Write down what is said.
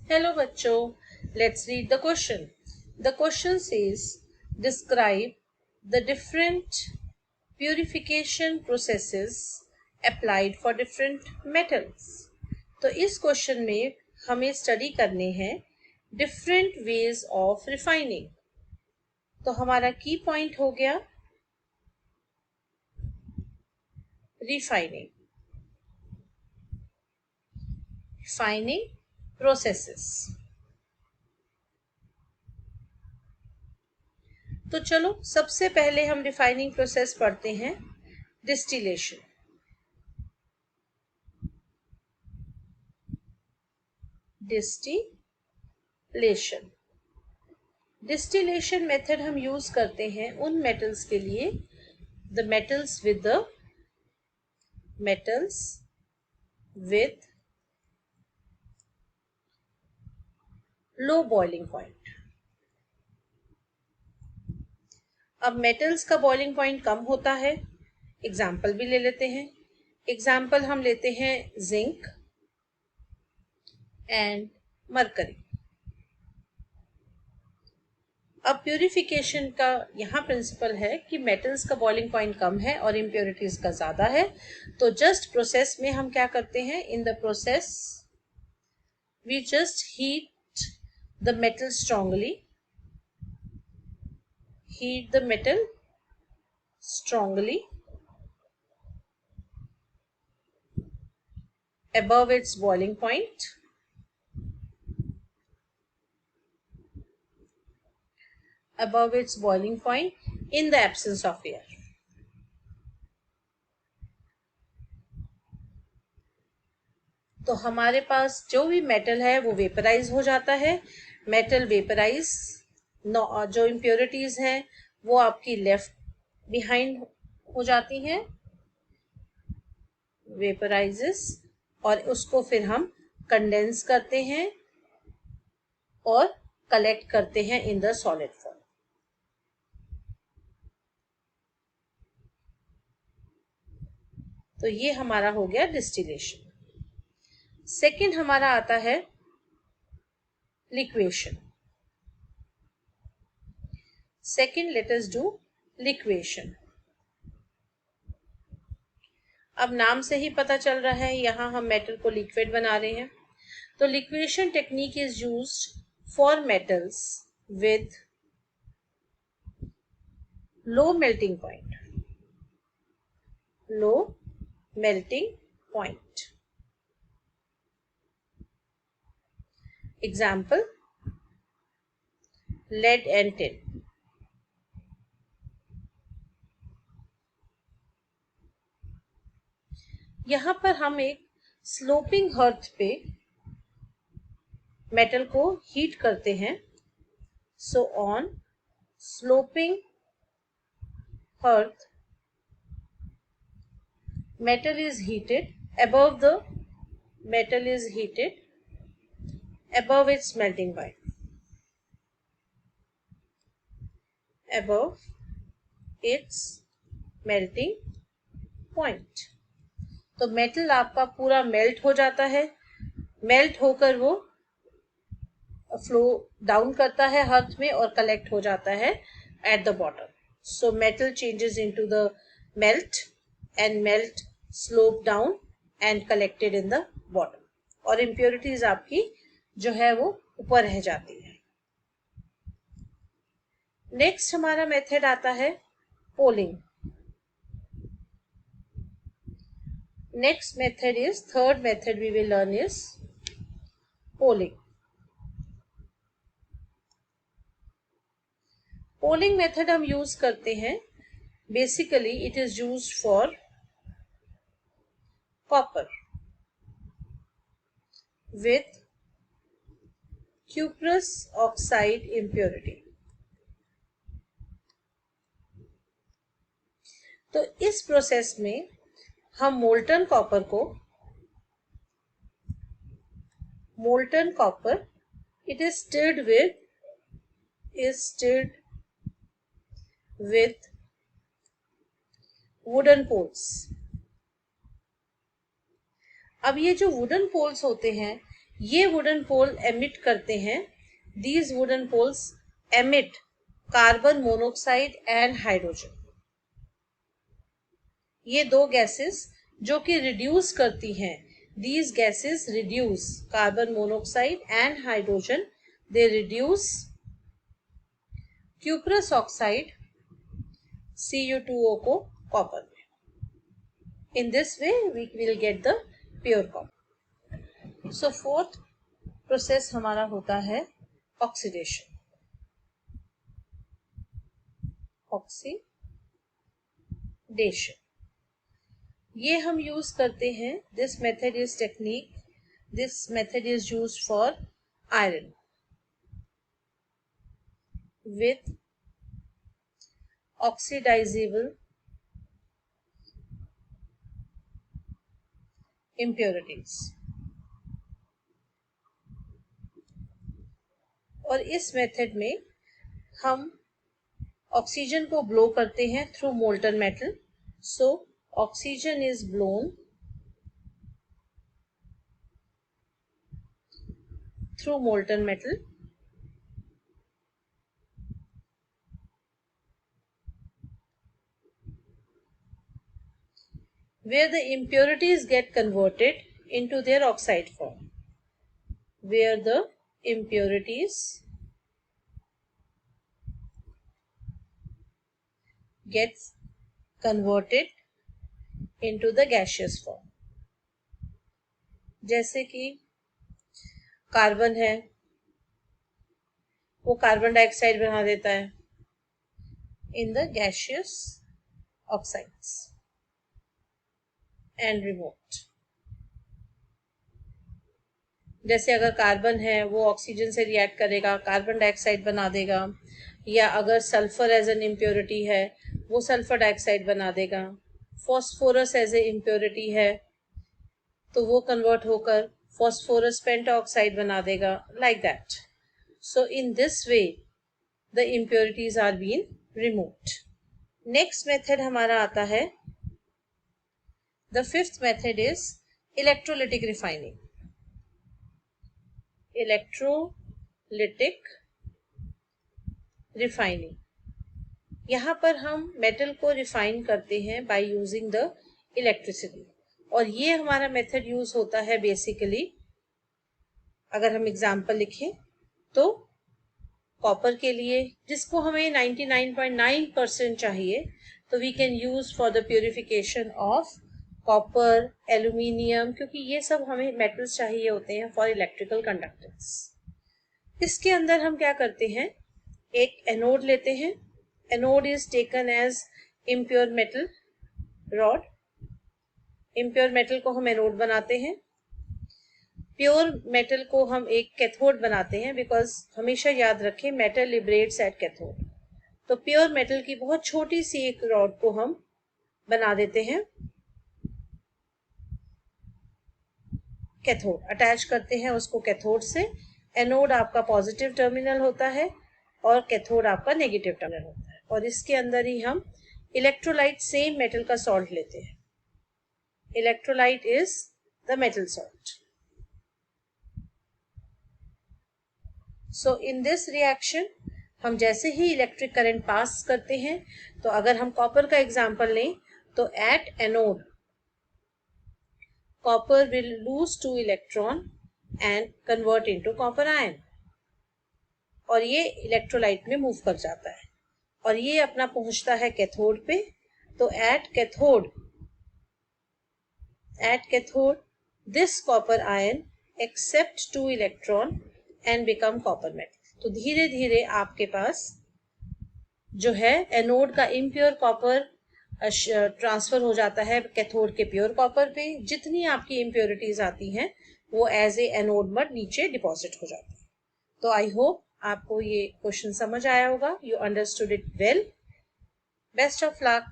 Hello बच्चों, let's read the question. The question says, describe the different purification processes applied for different metals. तो इस question में हमें study करने हैं different ways of refining. तो हमारा की पॉइंट हो गया refining processes. तो चलो सबसे पहले हम रिफाइनिंग प्रोसेस पढ़ते हैं डिस्टिलेशन. डिस्टिलेशन मेथड हम यूज करते हैं उन मेटल्स के लिए, the metals with low boiling point. अब मेटल्स का बॉइलिंग पॉइंट कम होता है. एग्जाम्पल भी ले लेते हैं. एग्जाम्पल हम लेते हैं जिंक एंड मरकरी. अब प्यूरिफिकेशन का यहाँ प्रिंसिपल है कि मेटल्स का बॉइलिंग पॉइंट कम है और इम्प्योरिटीज का ज़्यादा है. तो जस्ट प्रोसेस में हम क्या करते हैं, in the process we just heat the metal strongly above its boiling point in the absence of air. तो हमारे पास जो भी मेटल है वो वेपराइज हो जाता है. मेटल वेपराइज, जो इम्प्योरिटीज हैं वो आपकी लेफ्ट बिहाइंड हो जाती हैं, वेपराइजेस, और उसको फिर हम कंडेंस करते हैं और कलेक्ट करते हैं इन द सॉलिड फॉर्म. तो ये हमारा हो गया डिस्टिलेशन. सेकेंड हमारा आता है liquation. Let us do liquation. अब नाम से ही पता चल रहा है यहाँ हम मेटल को लिक्विड बना रहे हैं. तो liquation technique is used for metals with low melting point. Example lead and tin. यहाँ पर हम एक स्लोपिंग हर्थ पे मेटल को हीट करते हैं. So on sloping hearth metal is heated above its melting point. तो मेटल आपका पूरा मेल्ट हो जाता है. मेल्ट होकर वो फ्लो डाउन करता है हर्थ में और कलेक्ट हो जाता है at the bottom. So metal changes into the melt slope down and collected in the bottom. और इम्प्योरिटीज आपकी जो है वो ऊपर रह जाती है. नेक्स्ट हमारा मेथड आता है poling. Third method we will learn is poling. Poling method हम यूज करते हैं, basically it is used for copper with cuprous oxide impurity. तो इस प्रोसेस में हम molten copper it is stirred with wooden poles. अब ये जो वुडन पोल्स होते हैं ये वुडन पोल एमिट करते हैं, these wooden poles emit carbon monoxide and hydrogen. ये दो गैसेस जो कि रिड्यूस करती हैं, these gases reduce carbon monoxide and hydrogen, they reduce cuprous oxide Cu2O को कॉपर में। In this way we will get the pure copper. So fourth process हमारा होता है oxidation. Oxidation ये हम यूज करते हैं, this method is technique, this method is used for iron with oxidizable impurities। और इस मेथड में हम ऑक्सीजन को ब्लो करते हैं through molten metal. So oxygen is blown through molten metal where the impurities get converted into their oxide form, where the impurities gets converted into the gaseous form। जैसे कि carbon है, वो carbon dioxide बना देता है in the gaseous oxides and removed। जैसे अगर carbon है वो ऑक्सीजन से रिएक्ट करेगा, कार्बन डाइऑक्साइड बना देगा, या अगर सल्फर एज एन इम्प्योरिटी है वो सल्फर डाइऑक्साइड बना देगा। फॉस्फोरस एज ए इम्प्योरिटी है तो वो कन्वर्ट होकर फॉस्फोरस पेंटाऑक्साइड बना देगा, like that. So in this way the impurities are been removed. Next method हमारा आता है, the fifth method is electrolytic refining. Electrolytic refining यहाँ पर हम मेटल को रिफाइन करते हैं बाय यूजिंग द इलेक्ट्रिसिटी। और ये हमारा मेथड यूज होता है बेसिकली, अगर हम एग्जाम्पल लिखें तो कॉपर के लिए, जिसको हमें 99.9% चाहिए, तो we can use for the purification of copper, aluminium, क्योंकि ये सब हमें मेटल्स चाहिए होते हैं फॉर इलेक्ट्रिकल कंडक्टेंस। इसके अंदर हम क्या करते हैं, एक एनोड लेते हैं। Anode is taken as impure metal rod. Impure metal को हम एनोड बनाते हैं, प्योर मेटल को हम एक कैथोड बनाते हैं, बिकॉज हमेशा याद रखें मेटल लिबरेट्स एट कैथोड। तो प्योर मेटल की बहुत छोटी सी एक रॉड को हम बना देते हैं, कैथोड अटैच करते हैं उसको कैथोड से। एनोड आपका पॉजिटिव टर्मिनल होता है और कैथोड आपका नेगेटिव टर्मिनल होता है, और इसके अंदर ही हम इलेक्ट्रोलाइट सेम मेटल का सॉल्ट लेते हैं। Electrolyte is the metal salt. So in this reaction हम जैसे ही इलेक्ट्रिक करंट पास करते हैं, तो अगर हम कॉपर का एग्जांपल लें तो at anode copper will lose 2 electron and convert into copper ion, और ये इलेक्ट्रोलाइट में मूव कर जाता है और ये अपना पहुंचता है कैथोड पे। तो at cathode this copper ion accept 2 electron and become copper metal. तो धीरे धीरे आपके पास जो है एनोड का इम्प्योर कॉपर ट्रांसफर हो जाता है कैथोड के प्योर कॉपर पे। जितनी आपकी इम्प्योरिटीज आती हैं वो एज ए एनोड मड नीचे डिपॉजिट हो जाती है। तो आई होप आपको ये क्वेश्चन समझ आया होगा, you understood it well. Best of luck.